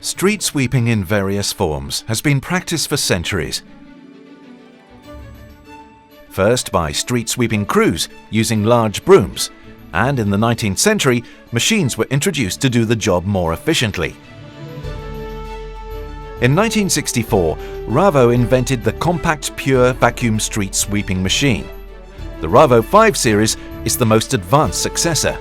Street sweeping in various forms has been practiced for centuries. First by street sweeping crews using large brooms, and in the 19th century, machines were introduced to do the job more efficiently. In 1964, Ravo invented the compact pure vacuum street sweeping machine. The Ravo 5 series is the most advanced successor.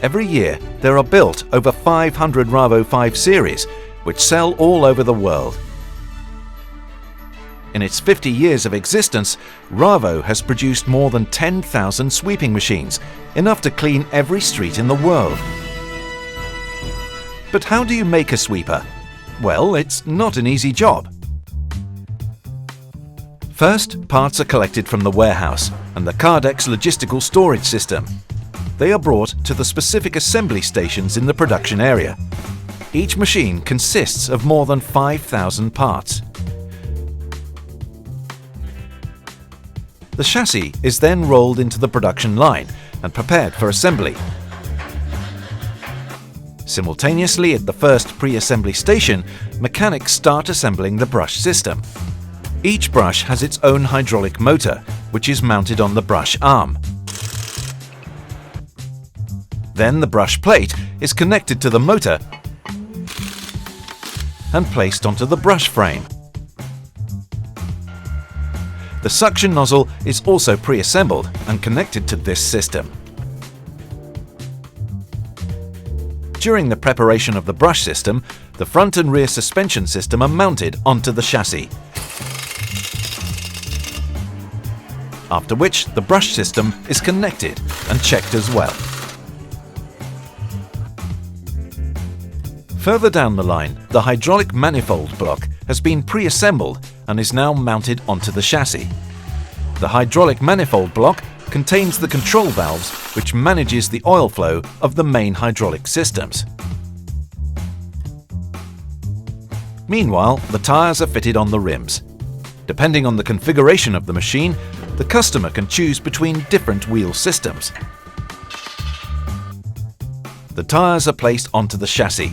Every year, there are built over 500 Ravo 5 series, which sell all over the world. In its 50 years of existence, Ravo has produced more than 10,000 sweeping machines, enough to clean every street in the world. But how do you make a sweeper? Well, it's not an easy job. First, parts are collected from the warehouse and the Cardex logistical storage system. They are brought to the specific assembly stations in the production area. Each machine consists of more than 5,000 parts. The chassis is then rolled into the production line and prepared for assembly. Simultaneously at the first pre-assembly station, mechanics start assembling the brush system. Each brush has its own hydraulic motor, which is mounted on the brush arm. Then the brush plate is connected to the motor and placed onto the brush frame. The suction nozzle is also pre-assembled and connected to this system. During the preparation of the brush system, the front and rear suspension system are mounted onto the chassis. After which, the brush system is connected and checked as well. Further down the line, the hydraulic manifold block has been pre-assembled and is now mounted onto the chassis. The hydraulic manifold block contains the control valves which manages the oil flow of the main hydraulic systems. Meanwhile, the tires are fitted on the rims. Depending on the configuration of the machine, the customer can choose between different wheel systems. The tires are placed onto the chassis.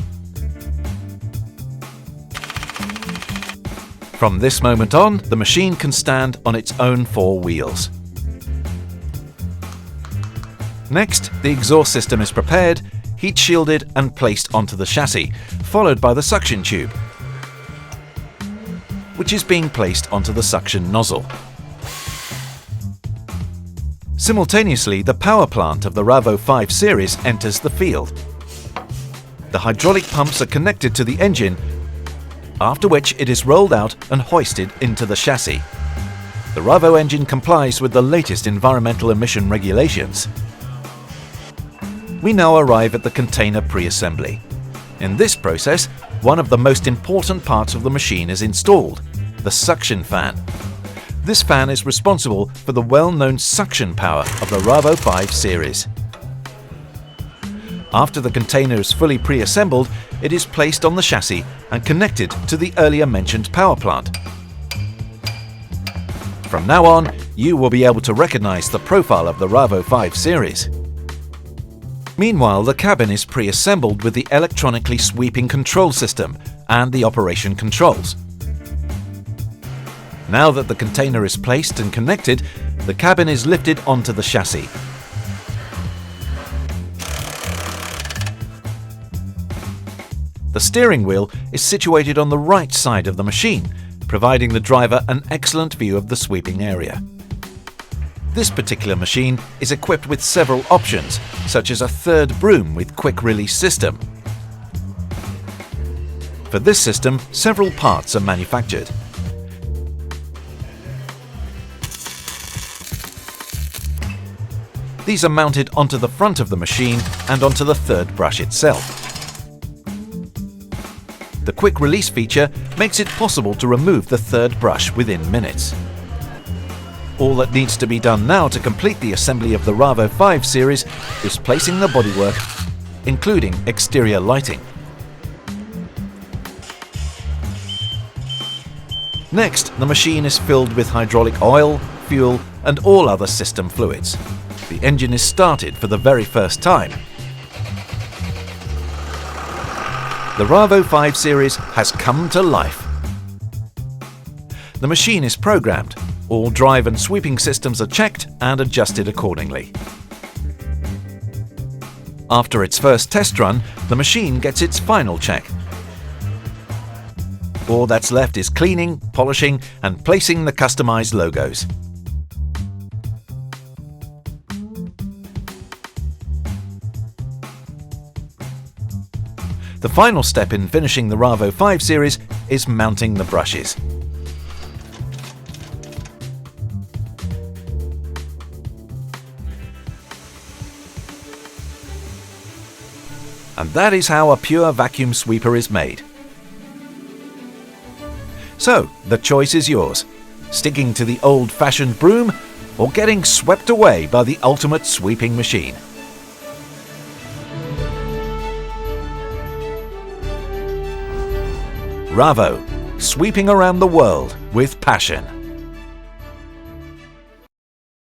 From this moment on, the machine can stand on its own 4 wheels. Next, the exhaust system is prepared, heat shielded and placed onto the chassis, followed by the suction tube, which is being placed onto the suction nozzle. Simultaneously, the power plant of the Ravo 5 series enters the field. The hydraulic pumps are connected to the engine, after which it is rolled out and hoisted into the chassis. The Ravo engine complies with the latest environmental emission regulations. We now arrive at the container pre-assembly. In this process, one of the most important parts of the machine is installed, the suction fan. This fan is responsible for the well-known suction power of the Ravo 5 series. After the container is fully pre-assembled, it is placed on the chassis and connected to the earlier mentioned power plant. From now on, you will be able to recognize the profile of the Ravo 5 series. Meanwhile, the cabin is pre-assembled with the electronically sweeping control system and the operation controls. Now that the container is placed and connected, the cabin is lifted onto the chassis. The steering wheel is situated on the right side of the machine, providing the driver an excellent view of the sweeping area. This particular machine is equipped with several options, such as a third broom with quick release system. For this system, several parts are manufactured. These are mounted onto the front of the machine and onto the third brush itself. The quick release feature makes it possible to remove the third brush within minutes. All that needs to be done now to complete the assembly of the Ravo 5 series is placing the bodywork, including exterior lighting. Next, the machine is filled with hydraulic oil, fuel, and all other system fluids. The engine is started for the very first time. the Ravo 5 series has come to life. The machine is programmed. All drive and sweeping systems are checked and adjusted accordingly. After its first test run, the machine gets its final check. All that's left is cleaning, polishing, and placing the customized logos. The final step in finishing the Ravo 5 series is mounting the brushes. And that is how a pure vacuum sweeper is made. So, the choice is yours: sticking to the old-fashioned broom or getting swept away by the ultimate sweeping machine. Ravo, sweeping around the world with passion.